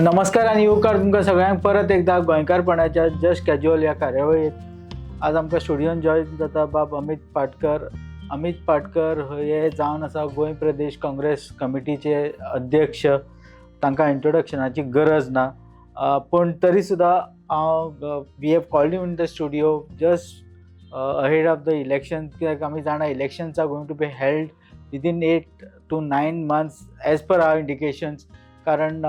नमस्कार आणि येवकार तुमकां सगळ्यांक परत एकदा गोंयकारपणाच्या जस्ट कॅज्युअल ह्या कार्यावळीत आज आमकां स्टुडियोन जॉयन जाता बाब अमित पाटकर. अमित पाटकर हे जावन आसा गोंय प्रदेश काँग्रेस कमिटीचे अध्यक्ष. तांकां इंट्रोडक्शनाची गरज ना, पण तरी सुद्दां हांव we have called you in the studio just ahead of the election, कित्याक आमी जाणा elections are going to be held within 8 to 9 months as per our indications. कारण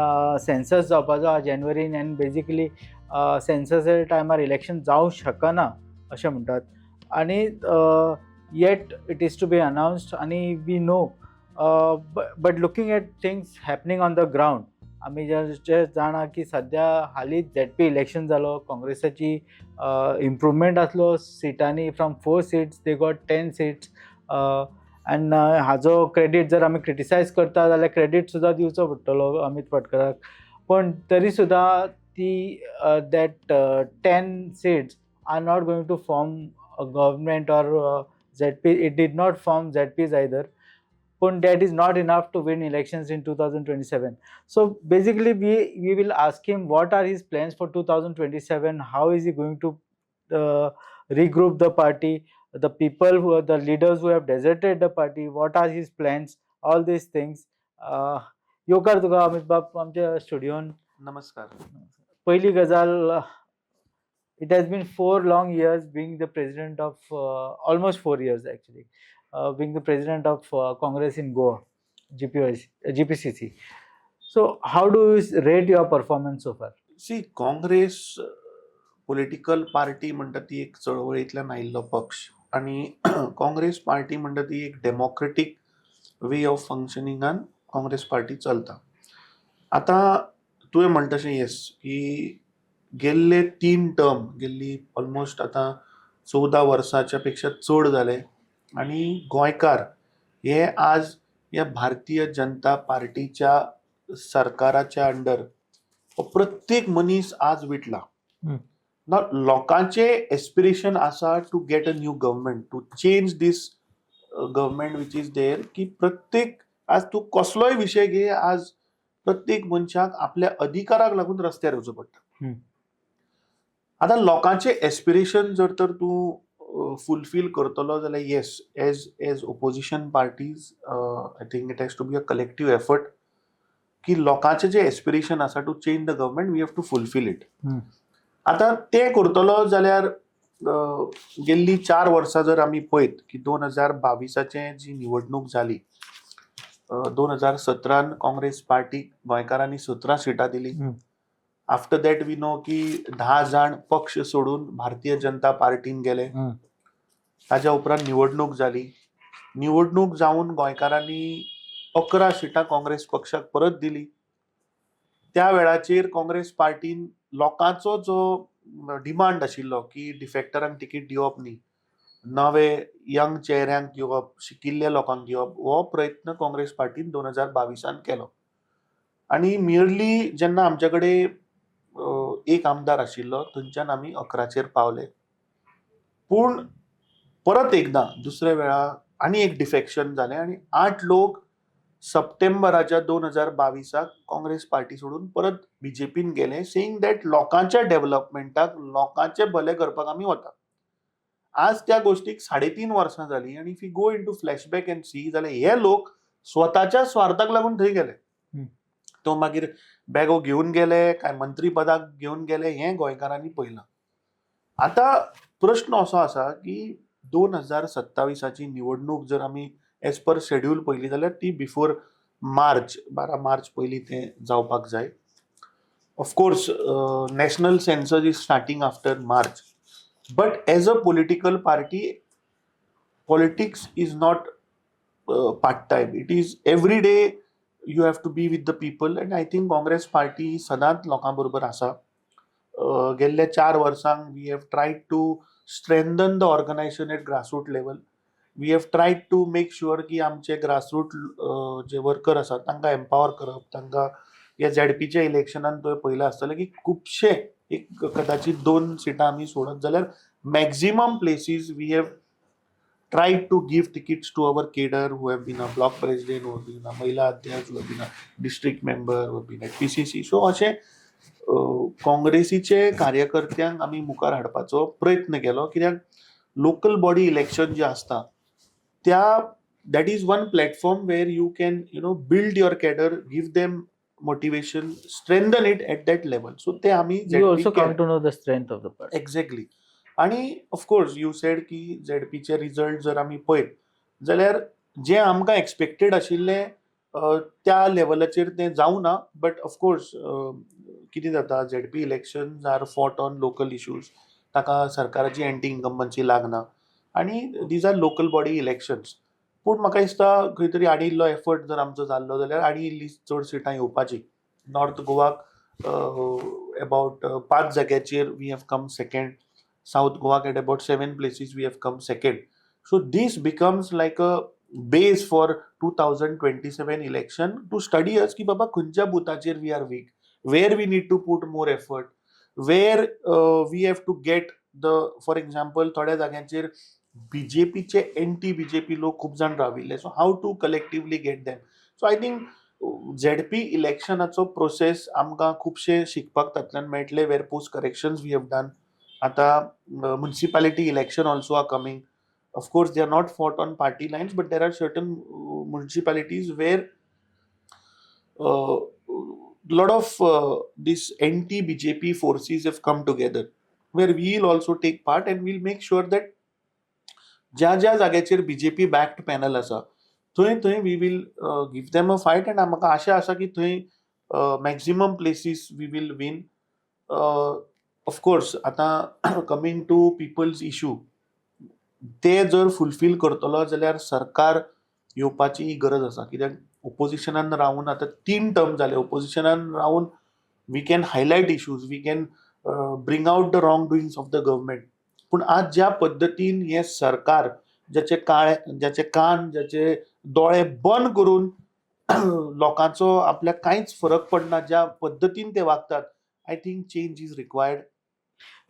सेन्सस जावपाचो आहा जानेवारीन आनी बेजिकली सेन्ससा टायमार इलेक्शन जावंक शकना अशें म्हणटात. आनी yet it is to be announced आनी we know, but looking at things happening on the ground आमी जे जाणा की सद्या हालींच ZP इलेक्शन जालो. काँग्रेसाची इम्प्रुवमेंट आसलो सिटांनी. From 4 seats they got 10 seats. आनी हाजो क्रेडीट जर आमी क्रिटिसायज करता जाल्यार क्रेडीट सुद्दां दिवचो पडटलो अमित पाटकराक. पण तरी सुद्दां ती that 10 seats are not going to form a government or ZP. It did not form ZPs either. पण that is not enough to win elections in 2027. So basically we will ask him what are his plans for 2027, how is he going to regroup the party, the people who are the leaders who have deserted the party, what are his plans, all these things. येवकार तुका अमित बाब आमच्या स्टुडियोन. नमस्कार. पहिली गजाल, it has been 4 long years being the president of almost 4 years actually, being the president of Congress in Goa, GPCC. So how do you rate your performance so far? See Congress political party म्हणटा ती एक चळवळींतल्यान आयिल्लो पक्ष आणि Congress party म्हणटा ती एक democratic way of फंक्शनिंगान काँग्रेस पार्टी चलता. आता तुवें म्हणटा तशें येस की गेल्ले 3 टर्म गेल्ली ऑलमोस्ट आता 14 वर्सांच्या पेक्षा चड जाले आणि गोंयकार हे आज ह्या भारतीय जनता पार्टीच्या सरकाराच्या अंडर प्रत्येक मनीस आज विटला. ना लोकांचे एस्पिरेशन आसा to get a new government, to change this government which is there, की प्रत्येक आज तूं कसलोय विशय घे, आज प्रत्येक मनशाक आपल्या अधिकाराक लागून रस्त्यार येवचो पडटा. आता लोकांचे एस्पिरेशन जर तर तूं फुलफील करतलो जाल्यार yes, as opposition parties I think it has to be a collective effort की लोकांचे जे एस्पिरेशन आसा to change the government we have to fulfil it. आता ते करतलो जाल्यार गेल्ली 4 वर्सां जर आमी पळयत की 2022ची जी निवडणूक जाली, 2017 काँग्रेस पार्टीक गोंयकारांनी 17 सिटां दिली. आफ्टर दॅट वी नो की 10 जाण पक्ष सोडून भारतीय जनता पार्टीन गेले. ताच्या उपरांत निवडणूक जाली. निवडणूक जावन गोंयकारांनी 11 सिटां काँग्रेस पक्षाक परत दिली. त्या वेळाचेर काँग्रेस पार्टीन लोकांचो जो डिमांड आशिल्लो की डिफेक्टरांक तिकीट दिवप न्ही, नवे यंग चेहऱ्यांक दिवप, शिकिल्ल्या लोकांक दिवप, हो प्रयत्न काँग्रेस पार्टीन 2022 केलो. आणि मियरली जेन्ना आमचे कडेन एक आमदार आशिल्लो थंयच्यान आमी 11चेर पावले. पूण परत एकदा दुसऱ्या वेळा आनी एक डिफेक्शन जालें आणि 8 लोक सप्टेंबराच्या 2022 काँग्रेस पार्टी सोडून परत बीजेपीन गेले, सेईंग दॅट लोकांच्या डेव्हलपमेंटाक, लोकांचे भले करपाक आमी वता. आज त्या गोष्टीक 3.5 वर्सां जाली आणि if you go into flashback and see जाल्यार हे लोक स्वताच्या स्वार्थाक लागून थंय गेले. तो मागीर बॅगो घेवन गेले काय मंत्री पदाक घेवन गेले हें गोंयकारांनी पळयलां. आता प्रश्न असो आसा की 2027ची निवडणूक जर आमी एज पर शेड्यूल पळयली जाल्यार ती बिफोर मार्च, 12 मार्च पयलीं तें जावपाक जाय. Of course national census is starting after March, but as a political party politics is not part time. It is every day you have to be with the people and I think Congress party सदांच लोकां बरोबर आसा. गेल्ल्या 4 वर्सांक we have tried to strengthen the organization at grassroots level. We have tried to make sure की आमचे grassroots जे worker आसात तांकां empower करप. तांकां ह्या ZPच्या इलेक्शनान तुवें पळयलां आसतलें की खुबशे एक कदाचित 2 सिटां आमी सोडत जाल्यार maximum places we have tried to give tickets to our cadre who have been a block president, who have been a Mahila Adhyaksh, who have been a district member, who have been at PCC. So अशे काँग्रेसीचे कार्यकर्त्यांक आमी मुखार हाडपाचो प्रयत्न केलो, कित्याक local body election जे आसता त्या that is one platform where you can build your cadre, give them motivation, strengthen it at that level. So ते आम्ही You also ZP come to know the strength of the party. Exactly. आणि of course you said की झेडपीचे result जर आमी पळयत जाल्यार जे आमकां expected आशिल्ले त्या लेवलाचेर ते जावना. बट ऑफकोर्स कितें जाता, ZP elections are fought on local issues, ताका सरकाराची एंटी इन्कम्बन्सी लागना आनी these are local body elections. पूण म्हाका दिसता खंय तरी आनी इल्लो एफर्ट जर आमचो जाल्लो जाल्यार आनी इल्ली चड सिटां येवपाची. नॉर्थ गोवाक about 5 जाग्याचेर we have come second. South Goa at about 7 places we have come second. So this becomes like a base for 2027 election to study us की बाबा खंयच्या बुथाचेर we are weak, where we need to put more effort, where we have to get the, for example, थोड्या जाग्यांचेर बीजेपीचे anti BJP लोक खूप जाण राविल्ले. So how to collectively get them. So I think ZP इलेक्शनाचो process आमकां खुबशे शिकपाक तातूंतल्यान मेळटले, where post corrections we have done. आतां municipality election also are coming. Of course they are not fought on party lines, but there are certain municipalities where lot of this anti-BJP forces have come together, where we'll also take part and we'll make sure that ज्या ज्या जाग्याचेर BJP backed panel आसा थंय थंय we will give them a fight. And म्हाका आशा आसा की थंय maximum places we will win. Of course आतां कमिंग टू पिपल्स इश्यू, ते जर फुलफील करतलो जाल्यार सरकार येवपाची गरज आसा. कित्याक ओपोजिशनान रावन आतां 3 टर्म जाले. ओपोजिशनान रावन we can highlight issues, we can bring out the wrong doings of the government. पूण आज ज्या पद्दतीन हे सरकार ज्याचे कान ज्याचे दोळे बंद करून लोकांचो आपल्याक कांयच फरक पडना ज्या पद्दतीन ते वागतात, I think change is required.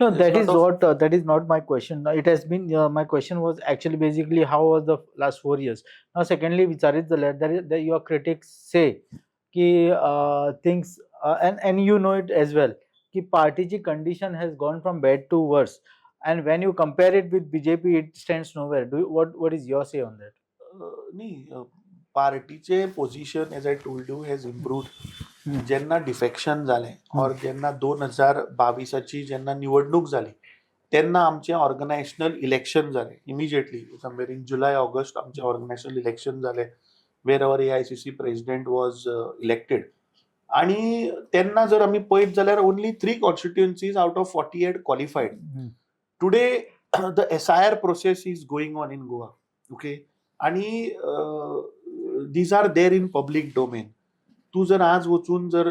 No, that is not my question. It has been my question was actually basically how was the last 4 years. Now, secondly, vicharit zaल्यार that your critics say ki things and you know it as well ki party chi condition has gone from bad to worse, and when you compare it with BJP, it stands nowhere. What is your say on that? न्ही, पार्टीचे position as I told you has improved. जेन्ना defection जालें और जेन्ना 2022ची जेन्ना निवडणूक जाली तेन्ना आमचें ऑर्गनायजेशनल इलेक्शन जालें immediately. Somewhere in July August आमचें ऑर्गनायजेशनल इलेक्शन जालें, where our AICC president was elected. आनी तेन्ना जर आमी पळयत जाल्यार only 3 constituencies out of 48 qualified. Today the SIR process is going on in Goa. Okay, आणि these are there in public domain. तू जर आज वचून जर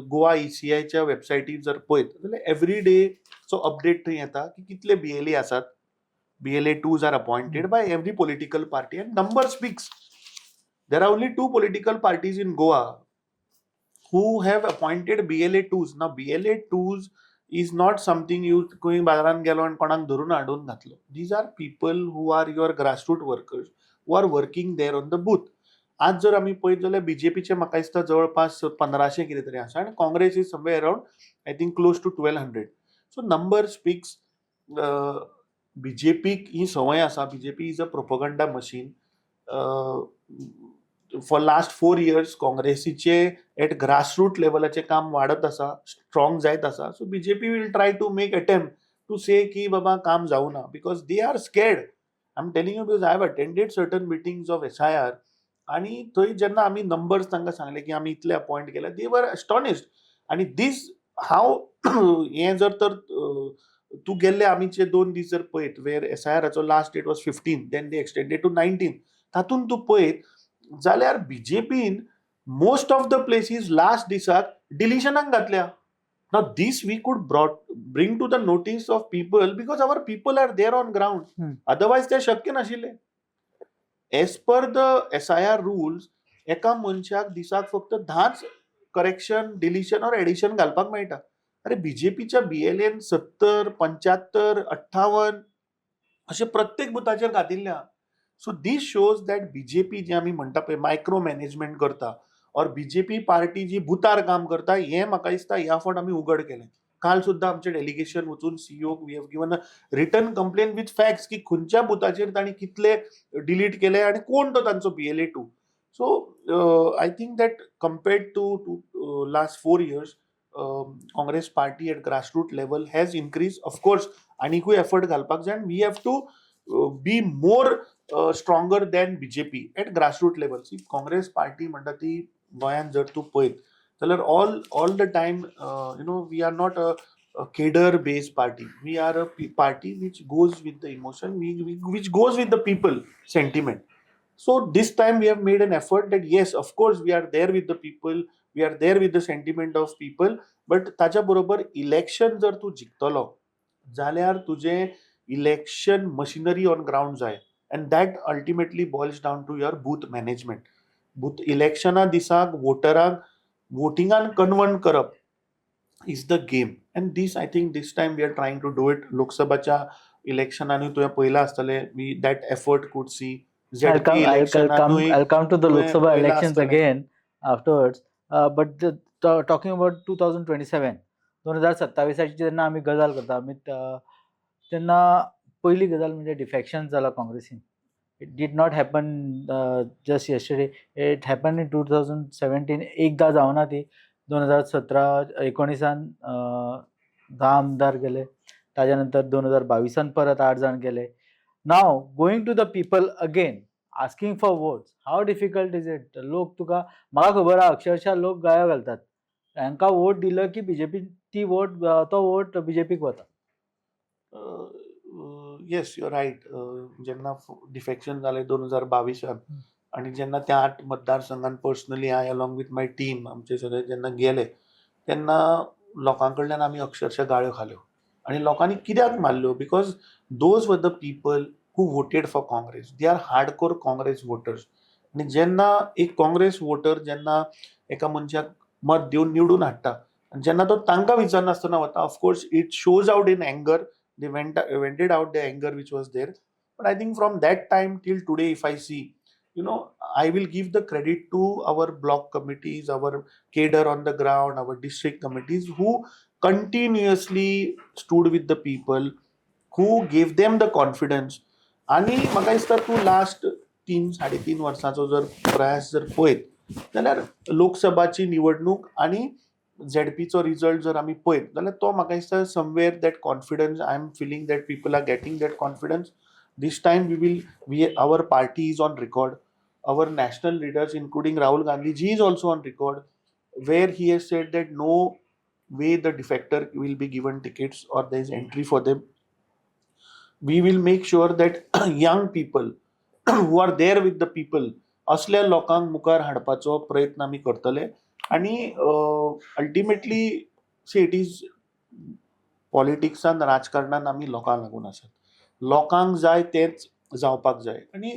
गोवा ECIच्या वेबसायटीर जर पळयत जाल्यार एवरी डेचो अपडेट थंय येता की कितले BLA आसात. BLA 2s are appointed by every political party and number speaks. There are only 2 political parties in Goa who have appointed BLA 2s. Now BLA 2s is not something you खंय बाजारान गेलो आनी कोणाक धरून हाडून घातलो. These are people who are your grassroots workers who are working there on the booth. आज जर आमी पळयत जाल्यार बीजेपीचे म्हाका दिसता जवळपास 1500 कितें तरी आसा आनी Congress is somewhere around I think close to 1200. So number speaks. बीजेपीक ही संवय आसा. BJP is a propaganda machine. For last 4 years काँग्रेसीचे एट ग्रासरूट लेवलाचे काम वाडत आसा, स्ट्रॉंग जायत आसा. So BJP will try to make attempt to say की बाबा काम जावना because they are scared. I am telling you because I have attended certain meetings of SIR आणि थंय जेन्ना आमी नंबर्स तांकां सांगले की आमी इतले अपॉइंट केले, दे वर एस्टॉनिश्ड. आणि दीस हाव हें जर तर तूं गेल्ले आमीचे 2 दीस जर पळयत वेर SIRचो last date was 15, then they extended to 19. तातूंत तूं पळयत जाल्यार बीजेपीन most of the places last दिसाक डिलिशनाक घातल्या. Now this we could bring to the notice of people because our people are there on ground. Otherwise ते शक्य नाशिल्ले. As per the SIR rules, एका मनशाक दिसाक फक्त 10च करेक्शन, डिलिशन और एडिशन घालपाक मेळटा. अरे बीजेपीच्या BLAन 70, 75, 58 अशे प्रत्येक बुथाचेर घातिल्ल्या. सो दीस शोज दॅट बीजेपी जे आमी म्हणटा पळय मायक्रो मॅनेजमेंट करता और बीजेपी पार्टी जी भुतार काम करता हें म्हाका दिसता ह्या फावट आमी उघड केलें. काल सुद्दां आमचें डेलिगेशन वचून सीईओक we have given a written complain with facts की खंयच्या बुथाचेर तांणी कितले डिलीट केले आनी कोण तो तांचो PLA2. So I think that compared to last 4 years, Congress party at grassroots level has increased. Of course, आनीकूय effort घालपाक जाय, and we have to be more stronger than BJP at grassroots level. See, Congress party म्हणटा ती गोंयांत जर तूं पळयत जाल्यार all the time, we are not a cadre based party. We are a party which goes with the emotion, which goes with the people sentiment. So this time we have made an effort that yes, of course we are there with the people, we are there with the sentiment of people, but ताच्या बरोबर election जर तूं जिखतलो जाल्यार तुजें election machinery on ground जाय, and that ultimately boils down to your booth management. Booth इलेक्शना दिसाक वोटरांक वोटिंगान कन्वर्ट करप is the game, and this I think this time we are trying to do it. लोकसभाच्या इलेक्शनांनी तुवें पळयलां आसतलें, we that effort could see. I'll come to the Lok Sabha elections आसतलें. again afterwards. But talking about 2027, 2027 जेन्ना आमी गजाल करता आमी तेन्ना पयली गजाल म्हणजे डिफेक्शन जाला काँग्रेसीन. It did not happen just yesterday, it happen in 2017. एकदा जावना ती 2017-19 10 आमदार गेले, ताज्या नंतर 2022 परत 8 जाण गेले. Now going to the people again, asking for votes, how difficult is it? लोक तुका म्हाका खबर आहा अक्षरशः लोक गळ्या घालतात, हांकां वोट दिलं की बीजेपी तो वोट बीजेपीक वता. Yes, you're right. जेन्ना डिफेक्शन जालें 2022 आनी जेन्ना त्या 8 मतदारसंघान personally I along with my team आमचे सगळे जेन्ना गेले तेन्ना लोकां कडल्यान आमी अक्षरशः गाळ्यो खाल्यो. आनी लोकांनी कित्याक मारल्यो? Because those were the people who voted for Congress. They are hardcore Congress voters. आनी जेन्ना एक काँग्रेस वोटर जेन्ना एका मनशाक मत दिवन निवडून हाडटा आनी जेन्ना तो तांकां विचारनासतना वता, of course it shows out in anger. They vented out the anger which was there. But I think from that time till today, if I see, I will give the credit to our block committees, our cadre on the ground, our district committees who continuously stood with the people, who gave them the confidence. आणि म्हाका दिसता तूं last 3-3.5 वर्सांचो जर प्रयास जर पळयत जाल्यार लोकसभाची निवडणूक आनी झेडपीचो रिजल्ट जर आमी पळयत जाल्यार तो म्हाका दिसता somewhere that confidence I am feeling that people are getting that confidence. This time our party is on record. Our national leaders, including Rahul Gandhi ji, is also on record, where he has said that no way the defector will be given tickets or there is entry for them. We will make sure that young people who are there with the people, असल्या लोकांक मुखार हाडपाचो प्रयत्न आमी करतले. आनी ultimately see it is पॉलिटिक्सान राजकारणान आमी लोकांक लागून आसात. लोकांक जाय तेच जावपाक जाय. आनी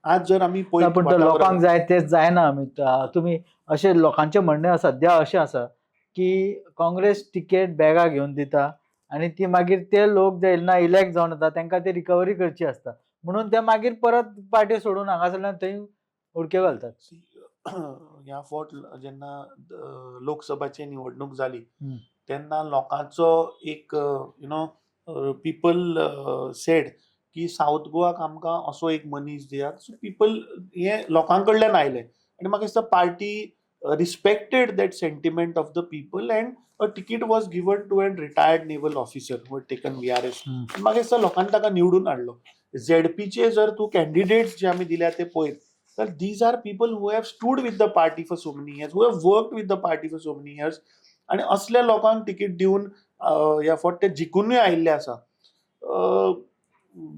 आज जर आमी पण तो लोकांक जाय तेच जायना. तुमी अशें लोकांचें म्हणणें सद्या अशें आसा की काँग्रेस तिकेट बॅगा घेवन दिता आनी ती मागीर ते लोक जेन्ना इलेक्ट जावन येता तांकां ती रिकवरी करची आसता, म्हणून ते मागीर परत पार्टी सोडून हांगासरल्यान थंय उडक्यो घालतात. ह्या फावट जेन्ना लोकसभाची निवडणूक जाली तेन्ना लोकांचो एक पीपल सेड की साऊथ गोवाक आमकां असो एक मनीस दियात. सो पीपल हे लोकां कडल्यान आयले आनी म्हाका दिसता party respected that sentiment of the people and a ticket was given to an retired naval officer who taken VRS. म्हाका दिसता लोकांनी ताका निवडून हाडलो. झेडपीचे जर तूं कॅन्डिडेट्स जे आमी दिल्या ते पळयत जाल्यार these are people who have stood with the party for so many years, who have worked with the party for so many years. आनी असल्या लोकांक तिकीट दिवन ह्या फावट ते जिखूनय आयिल्ले आसा.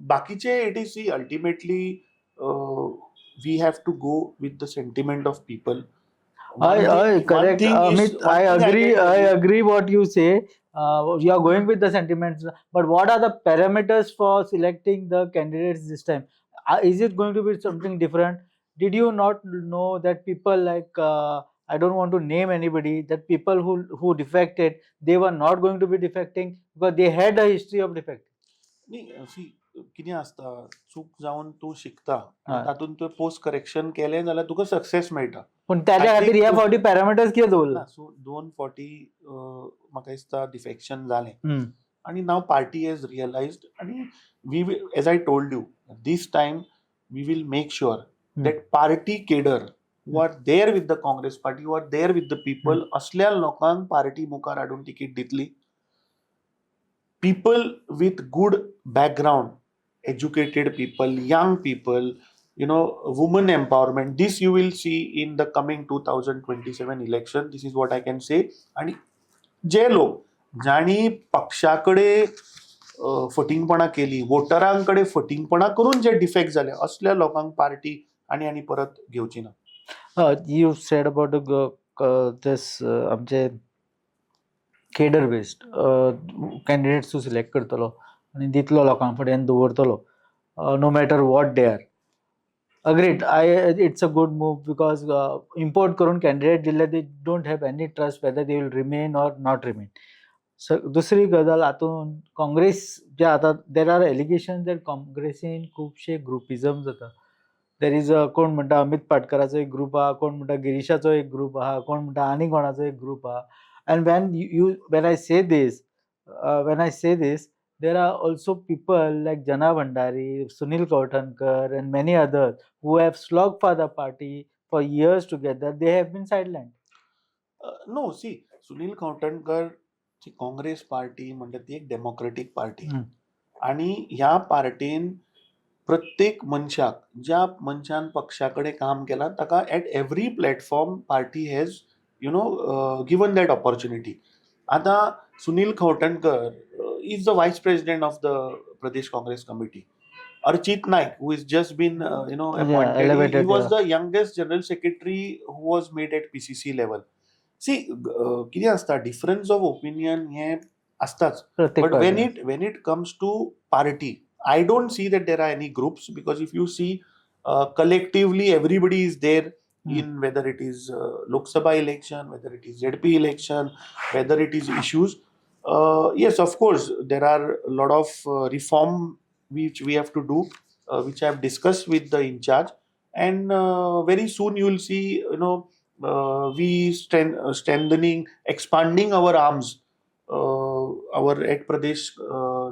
बाकीचे it is see ultimately we have to go with the sentiment of people. Correct, Amit. I agree what you say. You are going with the sentiments, but what are the parameters for selecting the candidates this time? Is it going to be something different? Did you not know that people like I don't want to name anybody, that people who defected, they were not going to be defecting because they had a history of defecting? See, कितें आसता, चूक जावन तूं शिकता हय. आनी तातूंत तुवें पोस्ट करेक्शन केलें जाल्यार तुका सक्सेस मेळटा. पूण त्याच्या I खातीर think ह्या फावटी पॅरामिटर्स कितें दवरला? ना, सो 2 फावटी म्हाका दिसता डिफेक्शन जालें हम्म. आणि नाव पार्टी हॅज रियलायज्ड आणि we will, as I told you, this time we will make sure that party cadre who are there with the Congress party, who are there with the people, असल्या लोकांक party मुखार हाडून ticket दितली. People with good background, educated people, young people, women empowerment, this you will see in the coming 2027 election. This is what I can say. आणि जे लोक ज्यांनी पक्षाकडे फटिंगपणा केली, वोटरांकडे फटिंगपणा करून जे डिफेक्ट झाले, असल्या लोकांक पार्टी आणि परत घेवची ना. यू सेड अबाउट दिस आमचे केडर बेस्ड कॅन्डिडेट्स तूं सिलेक्ट करतलो आनी दितलो लोकां फुड्यान दवरतलो, no matter what they are. Agreed, it's a good move because import करून कॅन्डिडेट दिल्ले they don't have any trust whether they will remain or not remain. दुसरी गजाल, हातूंत काँग्रेस जे आतां देर आर एलिगेशन दॅट काँग्रेसीन खुबशे ग्रुपिजम जाता. देर इज कोण म्हणटा अमित पाटकराचो एक ग्रूप आहा, कोण म्हणटा गिरीशाचो एक ग्रूप आहा, कोण म्हणटा आनी कोणाचो एक ग्रूप आहा. And when I say this, there are also people like Jana Bhandari, Sunil Kautankar, and many others who have slogged for the party for years together. They have been sidelined. No, see, Sunil Kavthankar ची Congress party म्हणटा ती एक democratic party आणि ह्या पार्टीन प्रत्येक मनशाक, ज्या मनशान पक्षाकडे काम केलां, ताका at every platform party has given that opportunity. आता Sunil खवटणकर is the vice president of the Pradesh Congress Committee. Archit Naik, who has just been appointed, elevated, he was the youngest general secretary who was made at PCC level. See, कितें आसता, difference of opinion hey असताच, but when it comes to party, I don't see that there are any groups, because if you see collectively everybody is there in whether it is Lok Sabha election, whether it is ZP election, whether it is issues. Yes, of course, there are a lot of reform which we have to do, which I have discussed with the in charge, and very soon you will see, we strengthening, expanding our arms, our at Pradesh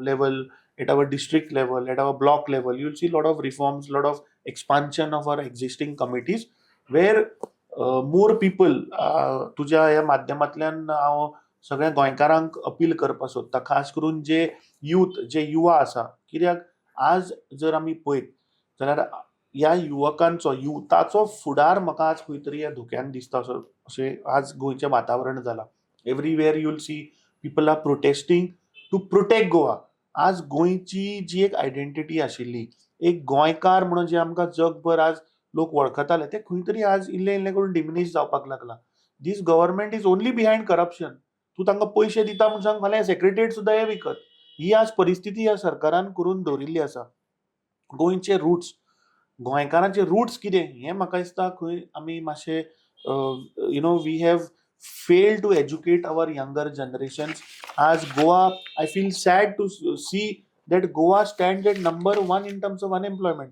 level, at our district level, at our block level. You will see a lot of reforms, lot of expansion of our existing committees, where more people, तुझ्या ह्या माध्यमांतल्यान हांव सगळ्या गोंयकारांक appeal करपाक सोदता, खास करून जे यूथ, जे युवा आसा. कित्याक आज जर आमी पळयत जाल्यार ह्या युथाचो फुडार म्हाका आज खंय तरी ह्या धुक्यान दिसता, अशें आज गोंयचें वातावरण जालां. Everywhere you will see people are protesting to protect Goa. आज गोंयची जी एक आयडेंटिटी आशिल्ली, एक गोंयकार म्हणून जे आमकां जगभर आज लोक वळखताले, ते खंय तरी आज इल्लें करून डिमिनीश जावपाक लागला. This government is only behind corruption. तूं तांकां पयशे दिता म्हूण सांग, फाल्यां सेक्रेटरीएट सुद्दां हे विकत. ही आज परिस्थिती ह्या सरकारान करून दवरिल्ली आसा. गोंयचे रुट्स, गोंयकारांचे रुट्स कितें हें म्हाका दिसता खंय आमी मातशे we have failed to educate our younger generations. As Goa, I feel sad to see that Goa stands at number 1 in terms of unemployment.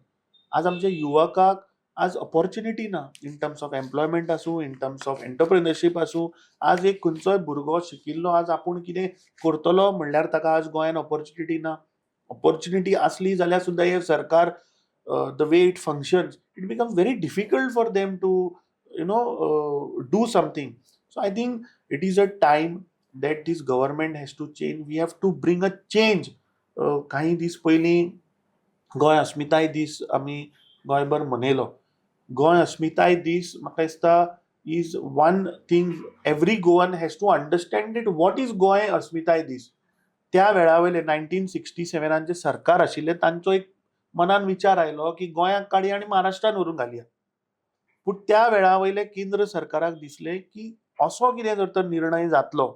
आज आमच्या युवकाक आज ऑपॉर्च्युनिटी ना, इन टर्म्स ऑफ एम्प्लॉयमेंट आसूं, इन टर्म्स ऑफ एंटरप्रिनरशीप आसूं. आज एक खंयचोय भुरगो शिकिल्लो आज आपूण कितें करतलो म्हणल्यार ताका आज गोंयान ऑपॉर्च्युनिटी ना. ऑपॉर्च्युनिटी आसली जाल्यार सुद्दां हे सरकार, the way it functions, it becomes very difficult for them to do something. So I think it is a time that this government has to change. We have to bring a change. काही दीस पयलीं गोंय अस्मिताय दीस आमी गोंयभर मनयलो. गोंय अस्मिताय दीस म्हाका दिसता is one thing every Goan has to understand that what is Goa अस्मिताय दीस. त्या वेळा वयले 1967 जे सरकार आशिल्ले तांचो एक मनान विचार आयलो की गोंयाक काडया आनी महाराष्ट्रान व्हरून घालया. पूण त्या वेळा वयले केंद्र सरकाराक दिसले की असो कितें जर तर निर्णय जातलो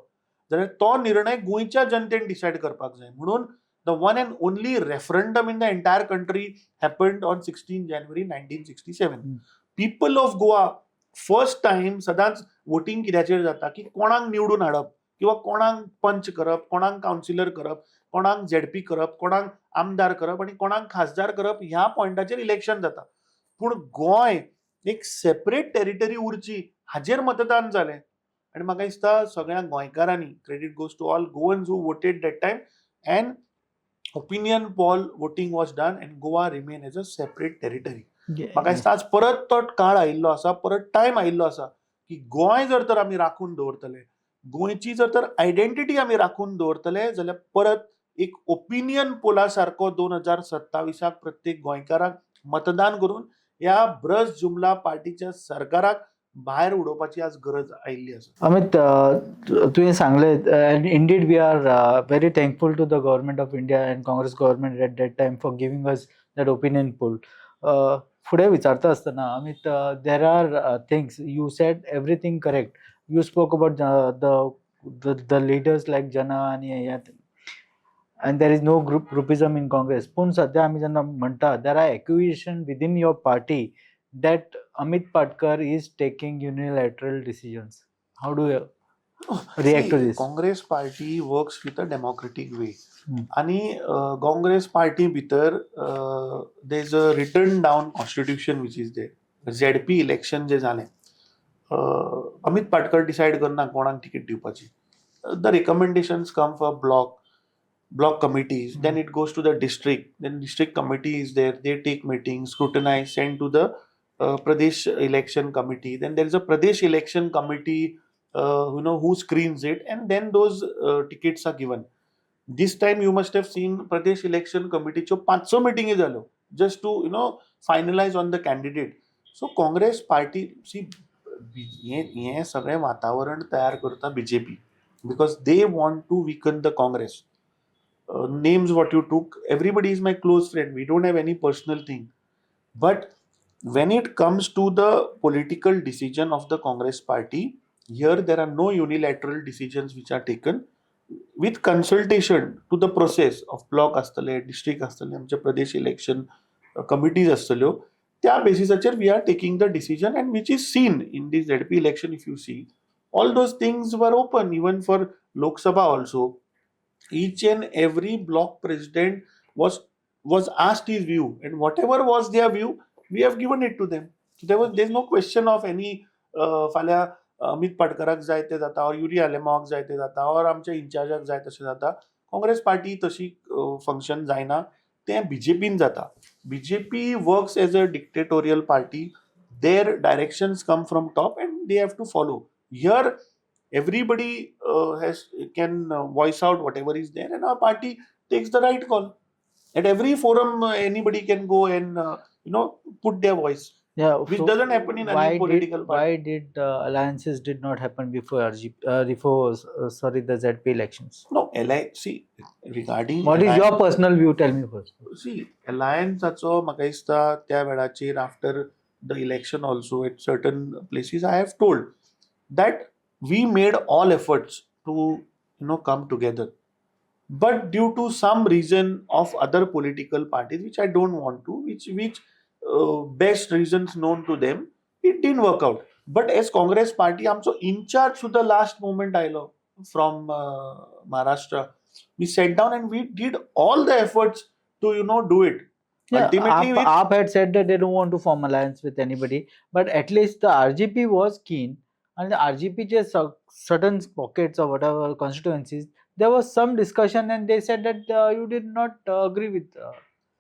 जाल्यार तो निर्णय गोंयच्या जनतेन डिसायड करपाक जाय. म्हणून the one and only referendum in the entire country happened on 16 जानेवारी 1967. People of Goa first time सदांच वोटिंग कित्याचेर जाता की कोणाक निवडून हाडप किंवा कोणाक पंच करप, कोणाक कावन्सिलर करप. कोणाक झेडपी करप, कोणाक आमदार करप आणि कोणाक खासदार करप ह्या पॉयंटाचेर इलेक्शन जाता. पूण गोंय एक सेपरेट टेरिटरी उरची हाजेर मतदान जालें आनी म्हाका दिसता सगळ्या गोंयकारांनी credit goes to all Goans who voted that time and opinion poll voting was done and Goa remain as a separate territory. म्हाका दिसता आज परत तो काळ आयिल्लो आसा, परत टायम आयिल्लो आसा की गोंय जर तर आमी राखून दवरतले, गोंयची जर तर आयडेंटिटी आमी राखून दवरतले जाल्यार परत एक ओपिनियन पोला सारको 2027 प्रत्येक गोंयकाराक मतदान करून ह्या ब्रश जुमला पार्टीच्या सरकाराक भायर उडोवपाची आज गरज आयिल्ली आसा. अमित, तुवें सांगलें indeed we are very thankful to the government of India and Congress government at that time for giving us that opinion poll. फुडें विचारता आसतना Amit, there are things you said everything correct. You spoke about the leaders like जना आनी and there is no groupism in Congress. पूण सध्या आमी जेन्ना म्हणटा there are accusations within your party that Amit Patkar is taking unilateral decisions. How do you react to this? Congress party works with a democratic way. आणि Congress party भितर there is a written down constitution which is there. ZP election जे जालें, Amit Patkar decide करना कोणाक ticket दिवपाची. The recommendations come for block committees, then it goes to the district, then district committee is there, they take meetings, scrutinize, send to the Pradesh election committee, then there is a Pradesh election committee who screens it, and then those tickets are given. This time you must have seen Pradesh election committee cho 500 meeting zalo just to finalize on the candidate. So Congress party, see, हे सगळे वातावरण तयार करता BJP because they want to weaken the Congress. Names what you took, everybody is my close friend, we don't have any personal thing, but when it comes to the political decision of the Congress party, here there are no unilateral decisions which are taken with consultation to the process of block astale, district astale, आमचे प्रदेश election committees astalyo, त्या बेसिसाचेर we are taking the decision, and which is seen in this ZP election. If you see, all those things were open even for Lok Sabha also. Each and every block president was asked his view, and whatever was their view, we have given it to them. So there's no question of any फाल्या अमित पाटकराक जाय ते जाता, और Yuri आलेमाक जाय ते जाता, और आमच्या इंचार्जाक जाय तशें जाता. काँग्रेस पार्टी तशी फंक्शन जायना, तें बीजेपीन जाता. BJP works as a dictatorial party. Their directions come from top and they have to follow. Here everybody can voice out whatever is there, and our party takes the right call. At every forum anybody can go and put their voice, which doesn't happen in any political party. Why did alliances did not happen before the ZP elections? No, see, regarding what is your personal view? Tell me first. See, allianceacho म्हाका दिसता त्या वेळाचेर after the election also at certain places I have told that we made all efforts to come together, but due to some reason of other political parties, which I don't want to, which best reasons known to them, it didn't work out. But as Congress party, आमचो in charge to the last moment आयलो from Maharashtra. We sat down and we did all the efforts to do it. Ultimately, AAP had said that they don't want to form alliance with anybody, but at least the RGP was keen. And the RGP just certain pockets or whatever constituencies, there was some discussion, and they said that you did not agree with.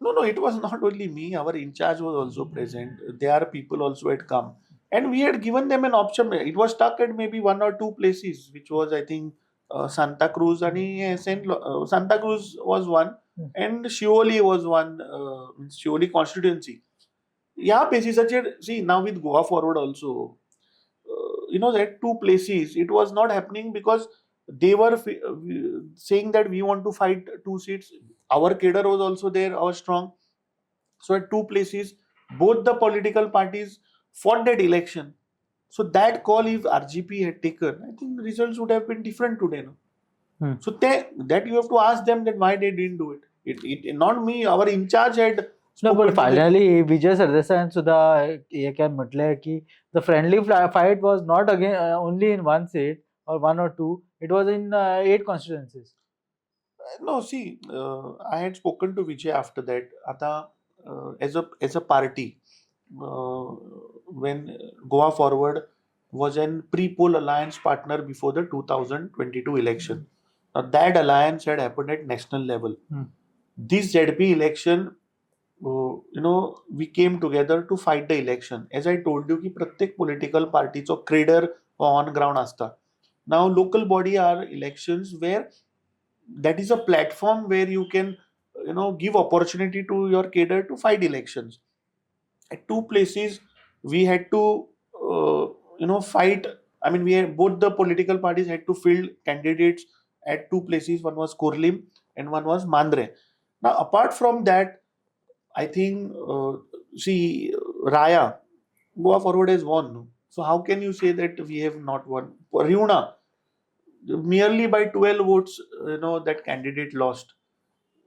No, it was not only me. Our in charge was also present. Their people also had come, and we had given them an option. It was stuck at maybe 1 or 2 places, which was I think Santa Cruz and Santa Cruz was one, and Shioli was one. Shioli constituency. Yeah, basis see now with Goa Forward also. At 2 places it was not happening because they were saying that we want to fight 2 seats. Our cadre was also there, our strong. So at 2 places both the political parties fought that election. So that call if RGP had taken, I think the results would have been different today. So that you have to ask them that why they didn't do it. It not me. Our in charge had. No, but finally Vijay Sardesai सुद्धा हे काय म्हटलंय की the friendly fight was not again only in 1 seat or 1 or 2, it was in 8 constituencies. No, see, I had spoken to Vijay after that. Ata, as a party, uh, when Goa Forward was an pre-poll alliance partner before the 2022 election. Now that alliance had happened at national level. Hmm. This ZP election, we came together to fight the election. As I told you, की प्रत्येक political partyचो creator on ground असता. Now local body are elections where that is a platform where you can give opportunity to your cadre to fight elections. At two places we had to fight. I mean, we had, both the political parties had to field candidates at two places. One was Kurlim and one was Mandre. Now apart from that, I think see, Raya, Goa Forward has won. So how can you say that we have not won? Ryuna, merely by 12 votes, that candidate lost.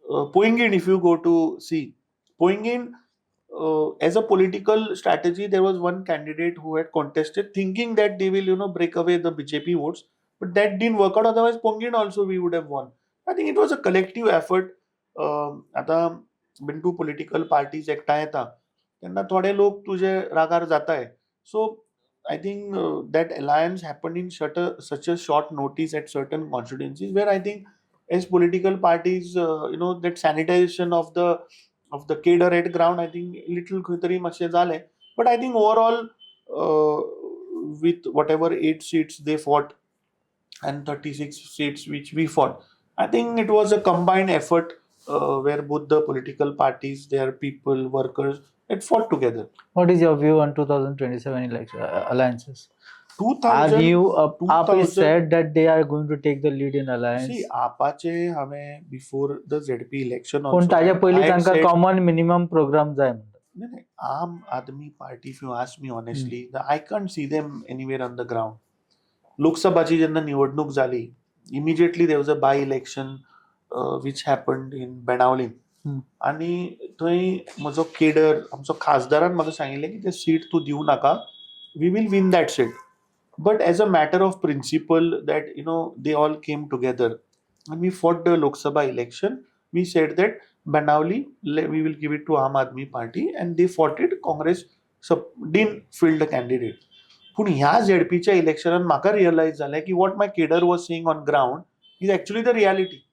Poingin, if you go to see, Poingin, as a political strategy, there was one candidate who had contested, thinking that they will, break away the BJP votes, but that didn't work out. Otherwise, Poingin also we would have won. I think it was a collective effort. आता बिंटू political parties एकठांय येता तेन्ना थोडे लोक तुजे रागार जाताय. सो I think that alliance happened in such a short notice at certain constituencies where I think as political parties, that sanitization of the cadre at ground, I think little खंय मातशें जालें. But I think overall, with whatever 8 seats they fought and 36 seats which we fought, I think it was a combined effort where both the political parties, their people, workers, had fought together. What is your view on 2027 election alliances? 2000 AAP is said that they are going to take the lead in alliance. See, आपाचे हांवें before the ZP election पूण also, ताच्या पयलीं I had तांकां said, common minimum programme जाय म्हणटा. नाही, Aam Aadmi Party, if you ask me honestly, I can't see them anywhere on the ground. लोकसभाची जेन्ना निवडणूक जाली, immediately there was a by-election which happened in Benawli. आणि थंय म्हजो केडर, आमचो खासदारान म्हाका सांगिल्लें की तें सीट तूं दिवं नाका, we will win that seat. But as a matter of principle, that they all came together and we fought the Lok Sabha election. We said that Banavli, we will give it to Aam Aadmi Party, and they fought it. Congress didn't field the candidate. पूण ह्या झेडपीच्या इलेक्शनान म्हाका realise जालें की what my cadre was seeing on ground is actually the reality.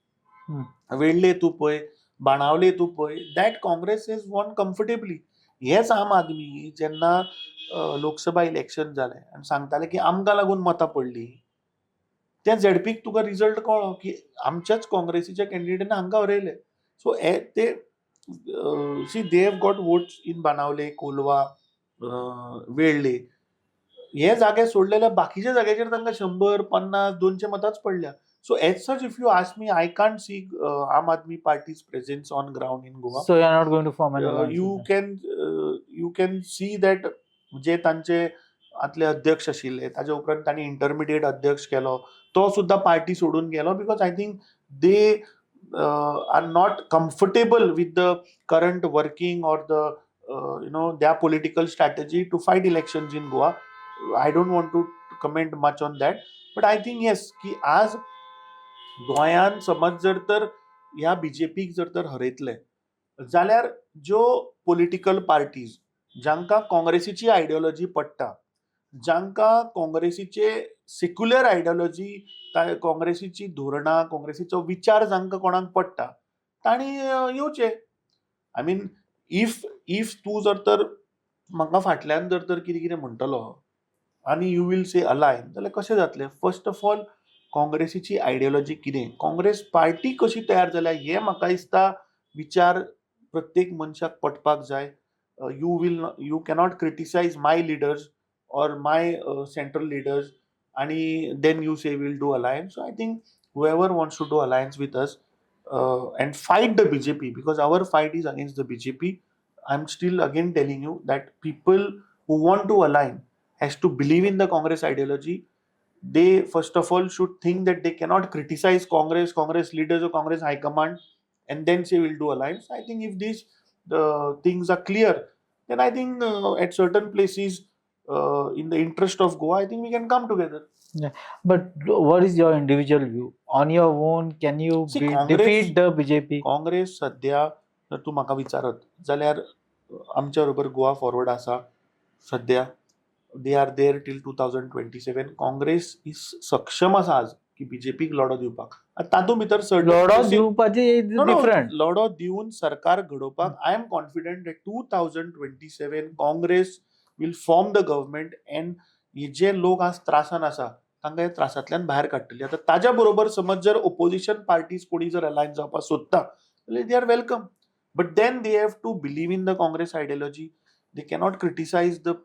Velim तूं पळय, बाणावले तूं पळय, that Congress has won comfortably. हेच आम आदमी जेन्ना लोकसभा इलेक्शन जालें आनी सांगताले की आमकां लागून मतां पडलीं, त्या झेडपीक तुका रिजल्ट कळ्ळो की आमच्याच काँग्रेसीच्या कॅन्डिडेटान हांकां हरयले. सो ते see they have got votes in Benaulim, Colva, Velim. हे जागे सोडलेल्या बाकीच्या जाग्याचेर तांकां 100, 50, 200 मतांच पडल्या. So as such, if you ask me, I can't see Aam Aadmi Party's presence on ground in Goa. So you are not going to form an alliance. You can see that जे तांचे आतले अध्यक्ष आशिल्ले, ताजे उपरांत तांणी intermediate अध्यक्ष केलो, तो सुद्धा पार्टी सोडून गेलो, because I think they are not comfortable with the current working or the their political strategy to fight elections in Goa. I don't want to comment much on that, but I think yes, की आज गोंयान समज जर तर ह्या बीजेपीक जर तर हरयतले जाल्यार ज्यो पॉलिटिकल पार्टीज जांकां काँग्रेसीची आयडियोलॉजी पडटा, जांकां काँग्रेसीचे सेक्युलर आयडियोलॉजी, काँग्रेसीची धोरणां, काँग्रेसीचो विचार जांकां कोणाक पडटा, तांणी येवचे. आय मीन इफ तूं जर तर म्हाका फाटल्यान जर तर कितें कितें म्हणटलो आनी यू वील से अलायन, जाल्यार कशें जातलें? फर्स्ट ऑफ ऑल काँग्रेसीची आयडियोलॉजी कितें, काँग्रेस पार्टी कशी तयार जाल्या हें म्हाका दिसता विचार प्रत्येक मनशाक पटपाक जाय. You cannot criticize my leaders or my central leaders and then you say we'll do alliance. So I think whoever wants to do alliance with us and fight the BJP, because our fight is against the BJP. I'm still again telling you that people who want to align has to believe in the Congress ideology. They first of all should think that they cannot criticize Congress leaders or Congress high command and then say we'll do alliance. I think if these things are clear, then I think at certain places in the interest of Goa, I think we can come together. But what is your individual view? On your own, can you See, Congress- defeat the BJP? Congress सध्या जर तूं म्हाका विचारत जाल्यार आमच्या बरोबर Goa forward आसा सध्या. They are there till 2027. Congress is सक्षम आसा आज की बीजेपीक लढो दिवपाक. तातूंत भितर लढो दिवपाची डिफरंट. लढो दिवन सरकार घडोवपाक I am confident that 2027 Congress will form the government and हे जे लोक आज त्रासान आसा तांकां हे त्रासांतल्यान भायर काडटली. आतां ताज्या बरोबर समज जर ओपोजिशन पार्टीज कोणी जर अलायन जावपाक सोदता जाल्यार they are welcome. But then they have to believe in the Congress ideology. They cannot criticise the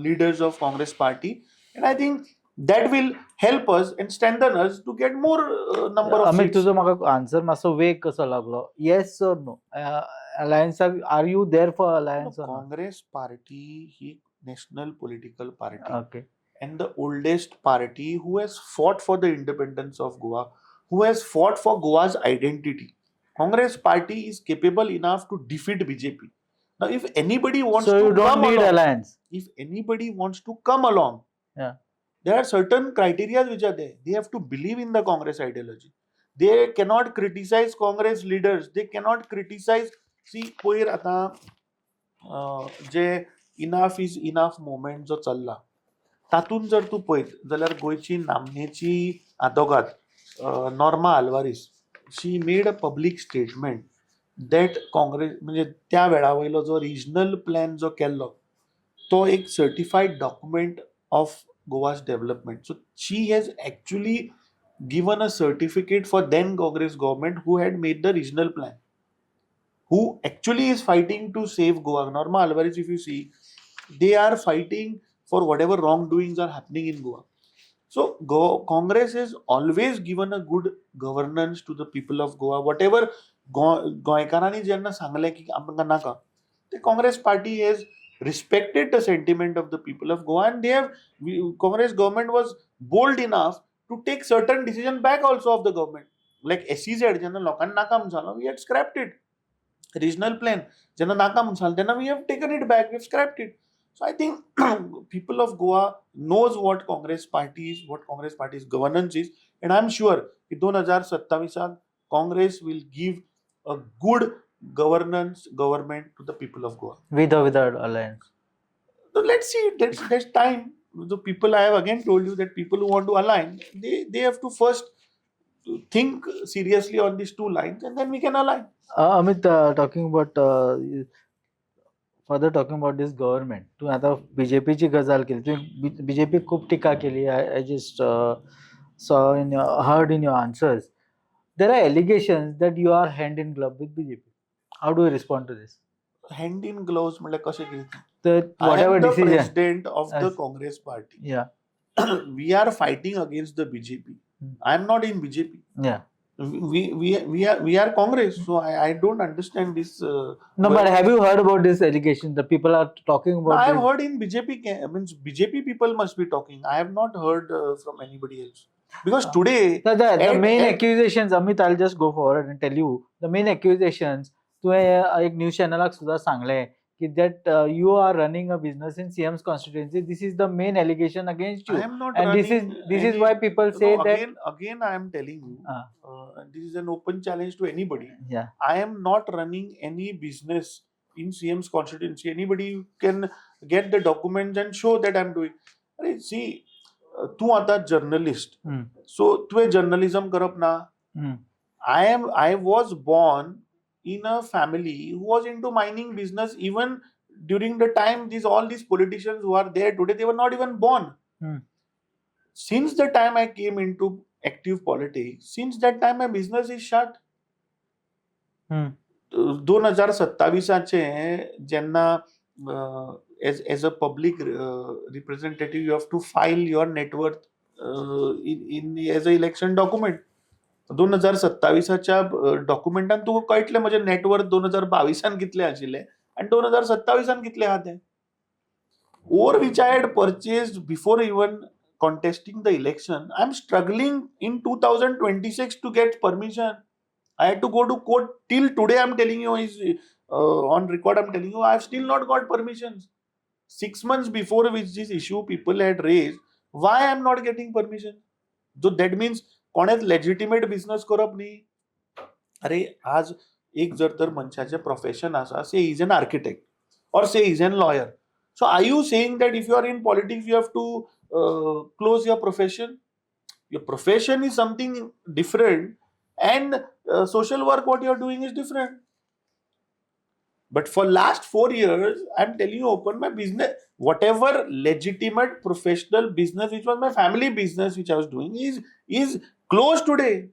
leaders of Congress party, and I think that will help us and strengthen us to get more number of Amit, seats. तुझो म्हाका answer मातसो वेग कसो लागलो. Yes or no? अलायन्साक are you there for alliance? Congress party ही national political party ओके. and the oldest party who has fought for the independence of Goa, who has fought for Goa's identity. Congress party is capable enough to defeat BJP. Now, if anybody wants So to you don't come need along, alliance. if anybody wants to come along, Yeah. there are certain criteria which are there. They have to believe in the Congress ideology. They cannot criticize Congress leaders. They cannot criticize. See, पयर आतां जे enough is enough movement जो चल्ला तातूंत जर तूं पळयत जाल्यार गोंयची नामनेची आदोगाद Norma Alvares she made a public statement that Congress म्हणजे त्या वेळा वयलो जो रिजनल प्लॅन जो केल्लो तो एक certified document of Goa's development. So she has actually given a certificate for then Congress government who had made the regional plan, who actually is fighting to save Goa. Norma Alvarez, if you see, they are fighting for whatever wrongdoings are happening in Goa. So Congress has always given a good governance to the people of Goa. Whatever गोंयकारांनी जेन्ना सांगलें की आमकां नाका, the Congress party has respected the sentiment of the people of Goa, and Congress government was bold enough to take certain decision back also of the government. Like SEZ, जेन्ना लोकांनी नाका म्हणून सांगलो, we had scrapped it. Regional plan, जेन्ना नाका म्हणून सांगलो, तेन्ना we have taken it back, we have scrapped it. So I think people of Goa knows what Congress party is, what Congress party's governance is, and I'm sure कि 2027 Congress will give a good government to the people of Goa. With or without alliance? So let's see. There's time. The people, I have again told you that people who want to align, they have to first think seriously on these two lines, and then we can align. Amit, talking about further talking about this government. तू आता बीजेपीची गजाल केली. तू BJP खूप टीका केली. I just saw heard in your answers. There are allegations that you are hand in glove with BJP. How do you respond to this? Hand in gloves, मतलब कसे केली? That I whatever am the decision. president of the Yes. Congress party. Yeah. We are fighting against the BJP. I am not in BJP. Yeah. We are Congress. So I don't understand this. No, but have you heard about this allegation? The people are talking No, about I have it. heard in BJP. Means BJP people must be talking. I have not heard from anybody else. Because today, The main accusations, Amit, I'll just go forward and tell you. The main accusations, तू एक news चॅनलाक सुद्धा सांगले की that you are running a business in CM's constituency. This is the main allegation against you. I am not And running this is why people say that. Again, I am telling you, and this is an open challenge to anybody. Yeah. I am not running any business in CM's constituency. Anybody can get the documents and show that I am doing. See, तू आता journalist. So तुवें journalism करप ना. I was born in a family who was into mining business. Even during the time all these politicians who are there today, they were not even born. Since the time I came into active politics, since that time my business is shut. 2027 जेन्ना as a public representative, you have to file your net worth as a election document. 2027 डॉक्युमेंटान तुका कळटलें म्हजें net worth 2022 कितलें आशिल्लें आनी 2027 कितलें आहा तें. Or which I had purchased before even contesting the election. I am struggling in 2026 to get permission. I had to go to court. Till today I am telling you, on record I am telling you, I have still not got permissions. 6 months before which this issue people had raised, why I am not getting permission? So that means कोणेच legitimate business करप न्ही. अरे आज एक जर तर मनशाचे profession आसा, say he is an architect or say he is a lawyer. So are you saying that if you are in politics you have to close your profession? Your profession is something different, and social work what you are doing is different. But for last 4 years, I'm telling you open, my business, whatever legitimate professional business which was my family business which I was doing is closed today.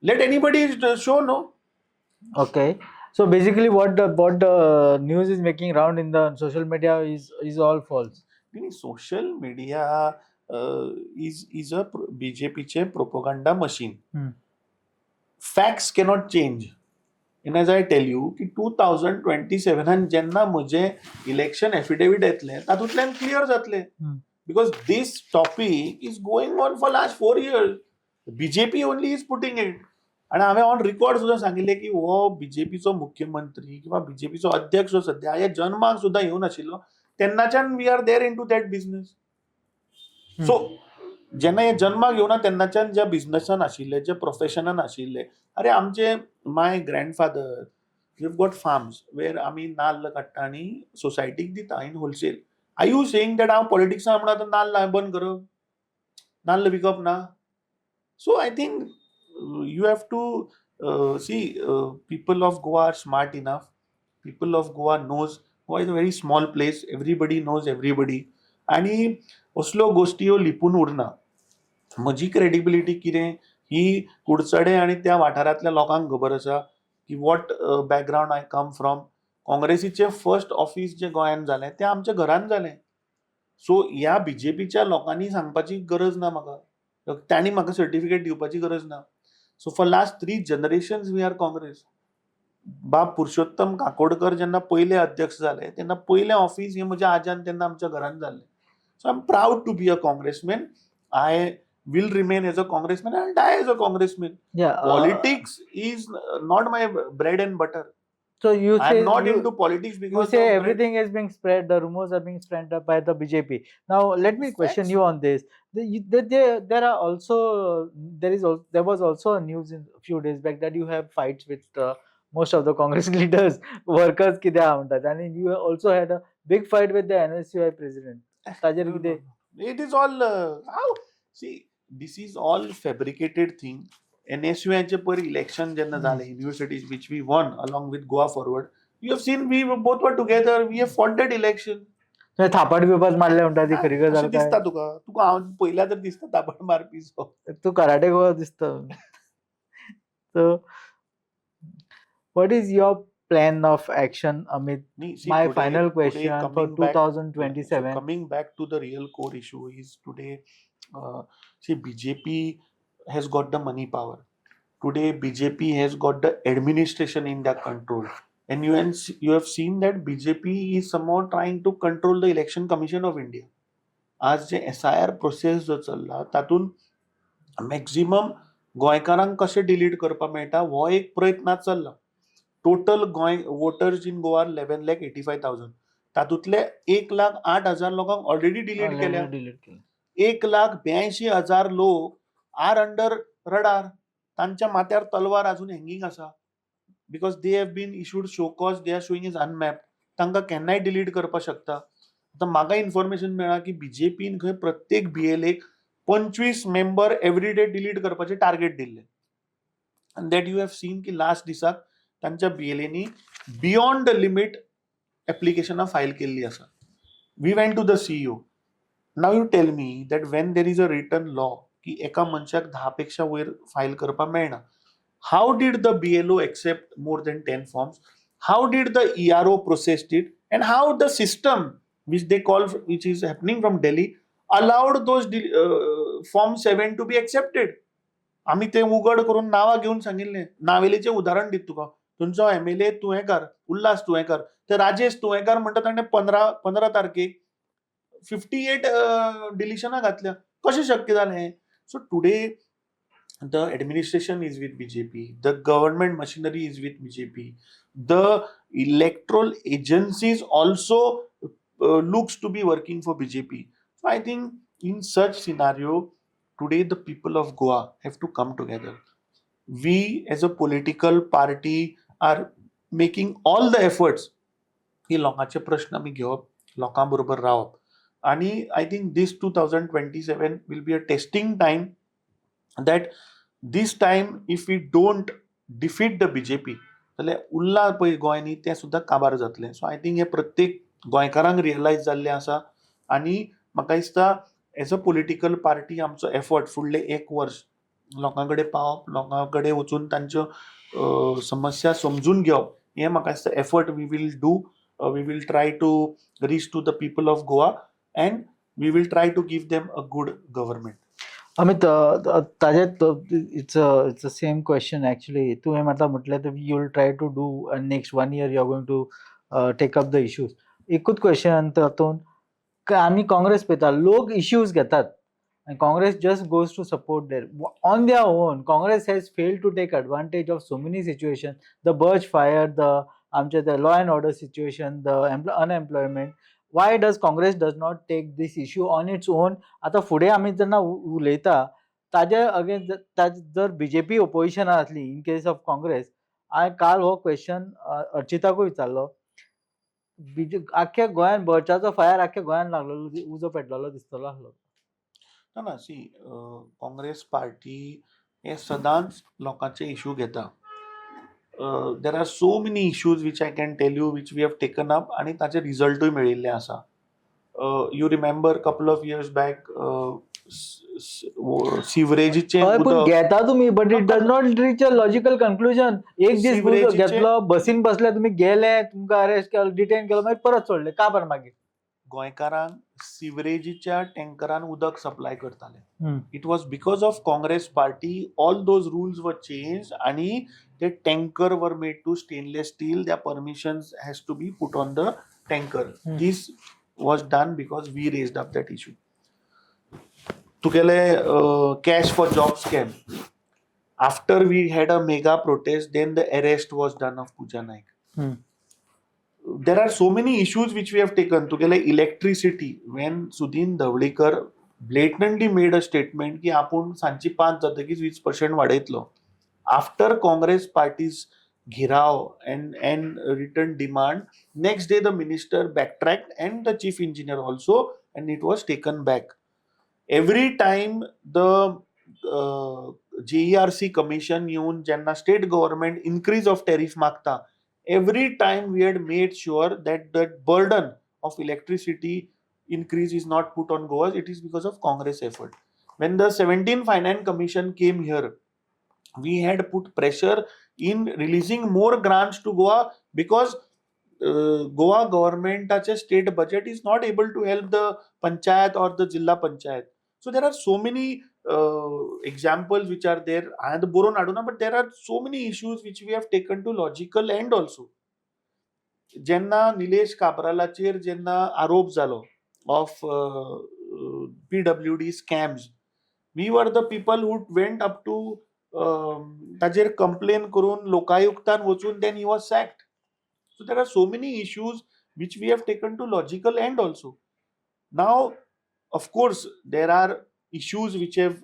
Let anybody show, no? Okay. So basically, what the news is making round in the social media is all false. Social media is a BJP propaganda machine. Facts cannot change. And as I tell you, की 2027 जेन्ना म्हजे election affidavit येतले तातूंतल्यान clear जातले. Because this topic is going on for last 4 years. BJP only is putting it. आणि हांवें on record सुद्दां सांगिल्लें की हो बीजेपीचो मुख्यमंत्री किंवा बीजेपीचो अध्यक्ष सध्या हे जन्माक सुद्दां येवं नाशिल्लो तेन्नाच्यान we are there into that business. So जेन्ना हे जन्माक येवना तेन्नाच्यान ज्या बिझनेसान आशिल्ले, जे प्रोफेशनान आशिल्ले, अरे आमचे my grandfather we got farms where आमी नाल्ल काडटा आनी सोसायटीक दिता in wholesale. Are you saying that हांव पॉलिटिक्सान म्हणटा आतां नाल्ल हांवें बंद करप, नाल्ल विकप ना? So I think you have to see people of Goa are smart enough. People of Goa knows Goa is a very small place. Everybody knows everybody. आणि असलो गोष्टी ह्यो लिपून उरना. म्हजी क्रेडिबिलिटी कितें ही कुडचडे आनी त्या वाठारांतल्या लोकांक खबर आसा की what background I come from. काँग्रेसीचें फर्स्ट ऑफिस जें गोंयांत जालें तें आमच्या घरांत जालें. सो ह्या बीजेपीच्या लोकांनी सांगपाची गरज ना म्हाका, तांणी म्हाका सर्टिफिकेट दिवपाची गरज ना. So for last 3 generations we are Congress. बाब पुरुषोत्तम काकोडकर जेन्ना पयले अध्यक्ष जाले तेन्ना पयले ऑफिस हे म्हज्या आज्यान तेन्ना आमच्या घरांत जाल्लें. So I am proud to be a Congressman. I will remain as a congressman and die as a congressman. Politics is not my bread and butter. So you I say am not into politics because you say of everything is being spread, the rumors are being spread by the BJP. Now let me question you on this. There are also there was also a news in a few days back that you have fights with most of the Congress leaders, workers कितें म्हणतात, and you also had a big fight with the NSUI president. ताजेर कितें? It is all how see this is all fabricated thing. NSUI चे पर election जेन्ना जाले, universities which we won along with Goa Forward, you have seen we both were together, we have fought that election. थापड बिपास मारले म्हणतात ती खरी गजाल काय? दिसता तुका हांव पयल्या तर दिसता थापड मारपी सो. तू कराटे गोवा दिसता. So what is your plan of action, Amit? My final question for 2027. Coming back to the real core issue is today, see BJP has got the money power. Today BJP has got the administration in their control. And you have seen that BJP is somehow trying to control the Election Commission of India. आज जे SIR process जो चल्ला तातून maximum गोंयकारांक कशें delete करपाक मेळटा हो एक प्रयत्नात चल्ला. टोटल गोंय वोटर्स इन गोवा 11,85,000. तातूंतले 1,08,000 लोकांक ऑलरेडी डिलीट केल्या. 1,82,000 लोक आर अंडर रडार. तांच्या माथ्यार तलवार अजून हँगींग आसा. Because they have been issued show cause they are showing is unmapped. तांकां केन्नाय डिलीट करपाक शकता. आतां म्हाका इन्फॉर्मेशन मेळ्ळा की बीजेपीन खंय प्रत्येक BLAक 25 मेंबर एवरी डे डिलीट करपाचे टार्गेट दिल्ले. आनी दॅट यू हॅव सीन की लास्ट दिसाक तांच्या BLAनी बियॉन्ड द लिमिट एप्लिकेशनां फायल केल्ली आसा. We went to the CEO. Now you tell me that when there is a written law की एका मनशाक 10 पेक्षा वयर फायल करपाक मेळना, how did the BLO accept more than 10 forms? How did the ERO process it? And how the system which they call, which is happening from Delhi, allowed those Form 7 to be accepted? आम्ही ते उघड करून नावां घेऊन सांगिल्लें. नावेलीचें उदाहरण दित तुका. तुमचो MLA तुवेकर, उल्हास तुवेकर, ते राजेश तुवेकर म्हणटा ताणें 15 तारखेक 58 डिलिशनां घातल्या. कशें शक्य जालें? So today the administration is with BJP, the government machinery is with BJP, the electoral agencies also looks to be working for BJP. So I think in such scenario, today the people of Goa have to come together. We as a political party are making all the efforts की लोकांचे प्रश्न आमी घेवप, लोकां बरोबर रावप. आणि I think this 2027 will be a testing time that this time if we don't defeat the BJP जाल्यार उरला पळय गोंय न्ही तें सुद्दां काबार जातलें. सो आय थिंक हें प्रत्येक गोंयकारांक रियलायज जाल्लें आसा आनी म्हाका दिसता एज अ पॉलिटिकल पार्टी आमचो एफर्ट फुडलें 1 वर्स लोकां कडेन पावप, लोकां कडेन वचून तांच्यो समस्या समजून घेवप, हें म्हाका दिसता effort we will do. We will try to reach to the people of Goa and we will try to give them a good government. Amit, it's a same question actually. तुम्ही म्हटलं तर you will try to do next 1 year you are going to take up the issues. एकूच question तातून आम्ही काँग्रेस पळयता, लोक issues घेतात and Congress just goes to support there on their own. Congress has failed to take advantage of so many situations, the Burj fire, the law and order situation, the unemployment. Why does Congress does not take this issue on its own? आता फुडें आमी जेन्ना उलयता ताजे against जर BJP opposition आसली in case of Congress, काल हो क्वेश्चन अर्चिताकूय विचारलो, आख्ख्या गोंयान बर्चाचो फायर आख्ख्या गोंयान लागलेलो, उजो पेटलेलो दिसतलो आसलो. ना सी काँग्रेस पार्टी हे सदांच लोकांचे इश्यू घेता. There are so many issues which I can tell you which we have taken up आनी ताचे रिजल्टूय मेळिल्ले आसा. You remember couple of years back सिवरेजीचे पण घेता तुम्ही, but it does not reach a logical conclusion. एक दीस घेतलो, बसीन बसले, तुम्ही गेले, तुमकां अरेस्ट केलो, डिटेन केलो, मागीर परत सोडले, का बरं मागीर? गोंयकारांक सिवरेजीच्या टँकरान उदक सप्लाय करताले. It was because of Congress party all those rules were change आणि ते tanker were made to stainless steel. their permissions has to be put on the tanker. This was done because we raised up that issue. तुगेले cash for job scam. After we had a mega protest, then the arrest was done of Pooja Naik. There are so many issues which we have taken. Tugele electricity, when Sudhin Dhawlikar blatantly made a statement की आपण Sanchi 5 जातकीच 20% वाडयतलो. After Congress party's ghirav and written demand, next day the minister backtracked and the chief engineer also, and it was taken back. Every time the JERC commission येऊन जेन्ना state government increase of tariff मागता, every time we had made sure that the burden of electricity increase is not put on Goa. It is because of Congress effort. When the 17th Finance Commission came here, we had put pressure in releasing more grants to Goa because Goa government state budget is not able to help the panchayat or the Jilla Panchayat. So there are so many examples which are there. I had the Boron Aduna, but there are so many issues which we have taken to logical end also. जेन्ना निलेश काब्रालाचेर जेन्ना आरोप जालो of PWD scams, we were the people who went up to ताजेर complain करून लोकायुक्तान वचून then he was sacked. So there are so many issues which we have taken to logical end also. Now, of course, there are issues which have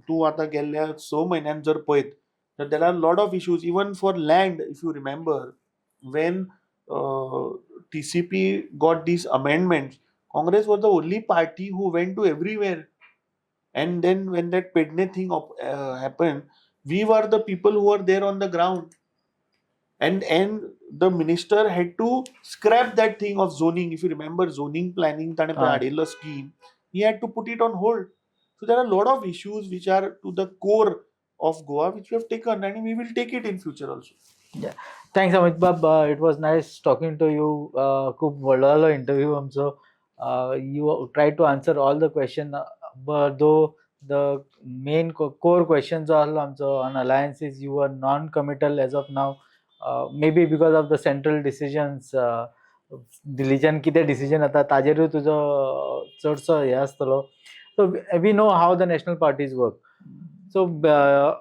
तू आता गेल्ल्या 6 म्हयन्यान जर पळयत तर there are lot of issues even for land. If you remember, when TCP got these amendments, Congress was the only party who went to everywhere. And then when that Pedne thing happened, we were the people who were there on the ground. And the minister had to scrap that thing of zoning. If you remember, zoning planning, scheme, he had to put it on hold. So there are a lot of issues which are to the core of Goa, which we have taken, and we will take it in future also. Yeah. Thanks, Amit Bab. It was nice talking to you. खूप व्हडलो interview आमचो. You tried to answer all the questions, but though the main core question जो आसलो आमचो on alliances, you were non-committal as of now. Maybe because of the central decisions, दिल्लीच्यान कितें decision येता ताजेरूय तुजो चडसो हे आसतलो. So we know how the national parties work. So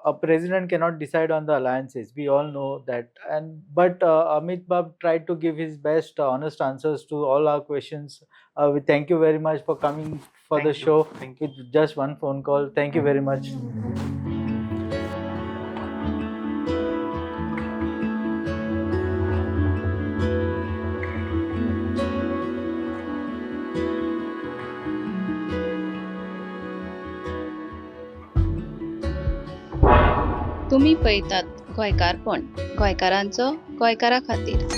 a president cannot decide on the alliances. We all know that. But Amit Bab tried to give his best honest answers to all our questions. We thank you very much for coming for the Thank you. show Thank you. with just one phone call. Thank you very much. तुम्ही पळयतात गोंयकारपण गोंयकारांचो गोंयकारा खातीर.